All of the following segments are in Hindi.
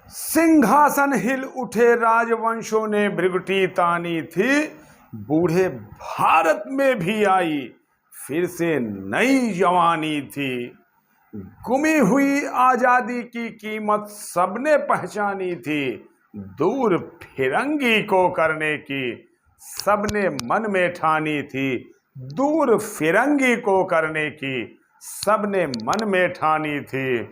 सिंहासन हिल उठे, राजवंशों ने भृगुटी तानी थी। बूढ़े भारत में भी आई फिर से नई जवानी थी। गुमी हुई आजादी की कीमत सबने पहचानी थी। दूर फिरंगी को करने की सबने मन में ठानी थी। दूर फिरंगी को करने की सबने मन में ठानी थी।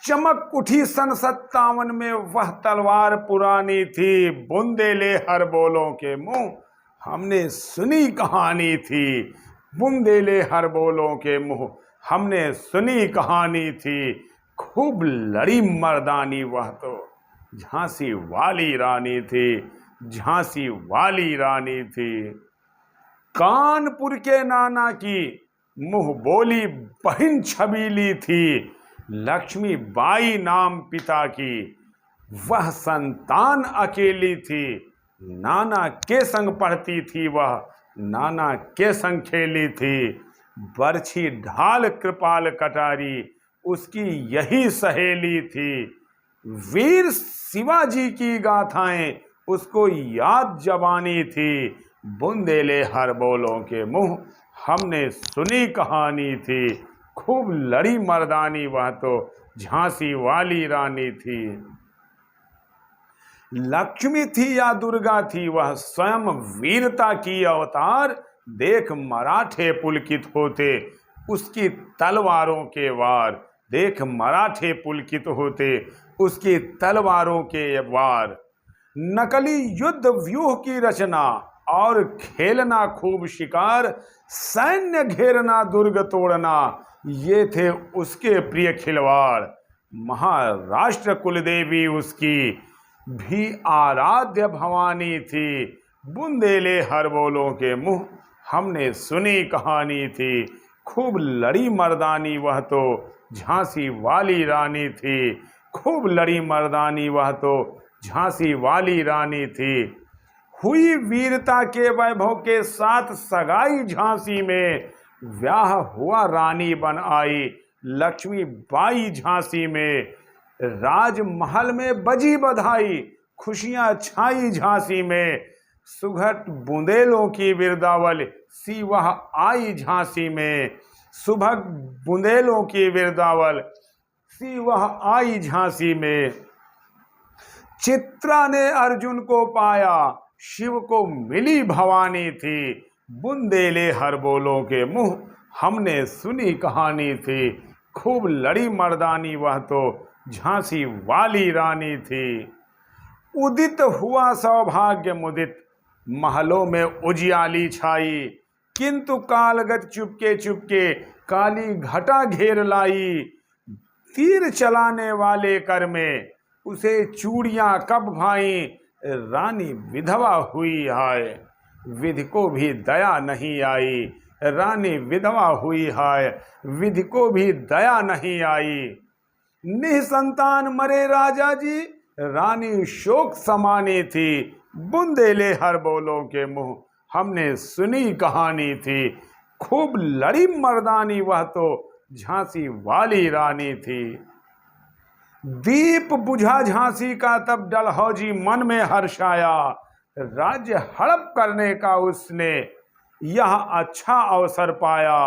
चमक उठी सन 57 में वह तलवार पुरानी थी। बुंदेले हर बोलों के मुंह हमने सुनी कहानी थी। बुंदेले हर बोलों के मुंह हमने सुनी कहानी थी। खूब लड़ी मर्दानी वह तो झांसी वाली रानी थी। झांसी वाली रानी थी। कानपुर के नाना की मुंह बोली बहन छबीली थी। लक्ष्मी बाई नाम पिता की वह संतान अकेली थी। नाना के संग पढ़ती थी वह, नाना के संग खेली थी। बरछी ढाल कृपाल कटारी उसकी यही सहेली थी। वीर शिवाजी की गाथाएं उसको याद जबानी थी। बुंदेले हर बोलों के मुंह हमने सुनी कहानी थी। खूब लड़ी मर्दानी वह तो झांसी वाली रानी थी। लक्ष्मी थी या दुर्गा थी वह स्वयं वीरता की अवतार। देख मराठे पुलकित होते उसकी तलवारों के वार। देख मराठे पुलकित होते उसकी तलवारों के वार। नकली युद्ध व्यूह की रचना और खेलना खूब शिकार। सैन्य घेरना दुर्ग तोड़ना ये थे उसके प्रिय खिलवाड़। महाराष्ट्र कुलदेवी उसकी भी आराध्य भवानी थी। बुंदेले हर बोलों के मुंह हमने सुनी कहानी थी। खूब लड़ी मर्दानी वह तो झांसी वाली रानी थी। खूब लड़ी मर्दानी वह तो झांसी वाली रानी थी। हुई वीरता के वैभव के साथ सगाई झांसी में। ब्याह हुआ रानी बन आई लक्ष्मी बाई झांसी में। राजमहल में बजी बधाई खुशियां छाई झांसी में। सुघट बुंदेलों की बिरदावल सी वह आई झांसी में। सुभग बुंदेलों की बिरदावल सी वह आई झांसी में। चित्रा ने अर्जुन को पाया शिव को मिली भवानी थी। बुंदेले हर बोलों के मुंह हमने सुनी कहानी थी। खूब लड़ी मर्दानी वह तो झांसी वाली रानी थी। उदित हुआ सौभाग्य मुदित महलों में उजियाली छाई। किंतु कालगत चुपके चुपके काली घटा घेर लाई। तीर चलाने वाले कर में उसे चूड़ियां कब भाई। रानी विधवा हुई हाय विधि को भी दया नहीं आई। रानी विधवा हुई हाय विधि को भी दया नहीं आई। निसंतान मरे राजा जी रानी शोक समानी थी। बुंदेले हर बोलों के मुंह हमने सुनी कहानी थी। खूब लड़ी मर्दानी वह तो झांसी वाली रानी थी। दीप बुझा झांसी का तब डलहौजी मन में हर्षाया। राज्य हड़प करने का उसने यह अच्छा अवसर पाया।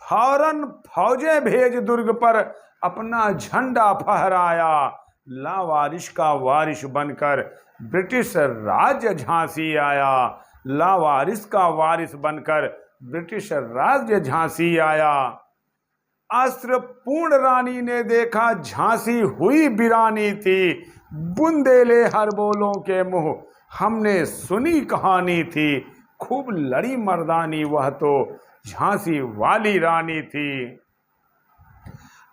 फौरन फौजें भेज दुर्ग पर अपना झंडा फहराया। लावारिश का वारिश बनकर ब्रिटिश राज्य झांसी आया। लावारिश का वारिस बनकर ब्रिटिश राज्य झांसी आया। अस्त्र पूर्ण रानी ने देखा झांसी हुई बिरानी थी। बुंदेले हर बोलों के मुंह हमने सुनी कहानी थी। खूब लड़ी मर्दानी वह तो झांसी वाली रानी थी।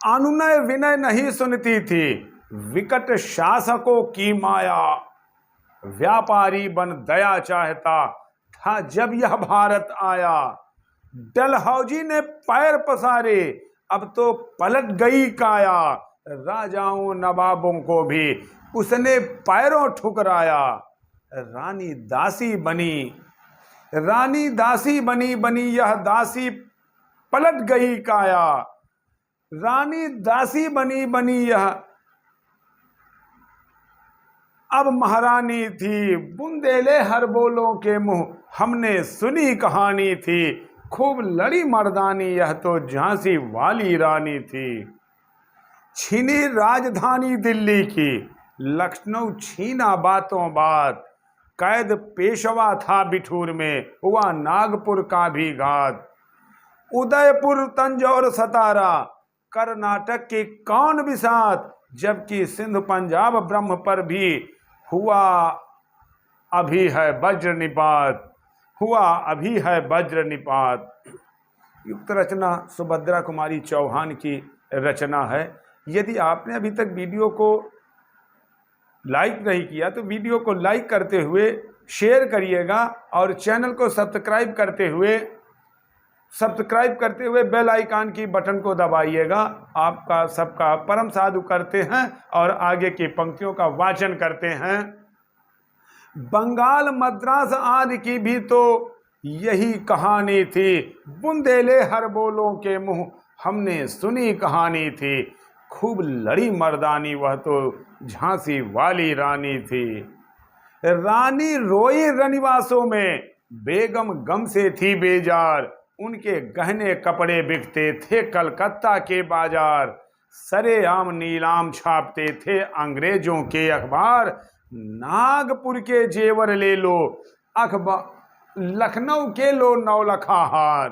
अनुनय विनय नहीं सुनती थी विकट शासकों की माया। व्यापारी बन दया चाहता था जब यह भारत आया। डलहौजी ने पैर पसारे अब तो पलट गई काया। राजाओं नवाबों को भी उसने पैरों ठुकराया। रानी दासी बनी बनी यह दासी पलट गई काया। रानी दासी बनी बनी यह अब महारानी थी, बुंदेले हर बोलों के मुंह, हमने सुनी कहानी थी, खूब लड़ी मर्दानी यह तो झांसी वाली रानी थी। छीनी राजधानी दिल्ली की, लखनऊ छीना बातों बात, कैद पेशवा था बिठूर में, हुआ नागपुर का भी घात। उदयपुर तंजौर सतारा, कर्नाटक के कौन बिसात, जबकि सिंध पंजाब ब्रह्म पर भी हुआ अभी है वज्र निपात, हुआ अभी है वज्र निपात। युक्त रचना सुभद्रा कुमारी चौहान की रचना है। यदि आपने अभी तक वीडियो को लाइक नहीं किया तो वीडियो को लाइक करते हुए शेयर करिएगा और चैनल को सब्सक्राइब करते हुए बेल आइकन की बटन को दबाइएगा। आपका सबका परम साधु करते हैं और आगे की पंक्तियों का वाचन करते हैं। बंगाल मद्रास आदि की भी तो यही कहानी थी, बुंदेले हर बोलों के मुंह, हमने सुनी कहानी थी, खूब लड़ी मर्दानी वह तो झांसी वाली रानी थी। रानी रोई रनिवासों में, बेगम गम से थी बेजार, उनके गहने कपड़े बिकते थे कलकत्ता के बाजार। सरेआम नीलाम छापते थे अंग्रेजों के अखबार, नागपुर के जेवर ले लो अखबार, लखनऊ के लो नौलखा हार।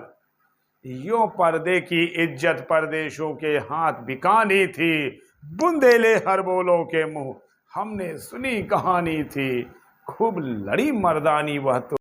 यों पर्दे की इज्जत परदेशों के हाथ बिकानी थी, बुंदेले हर बोलों के मुंह, हमने सुनी कहानी थी, खूब लड़ी मर्दानी वह तो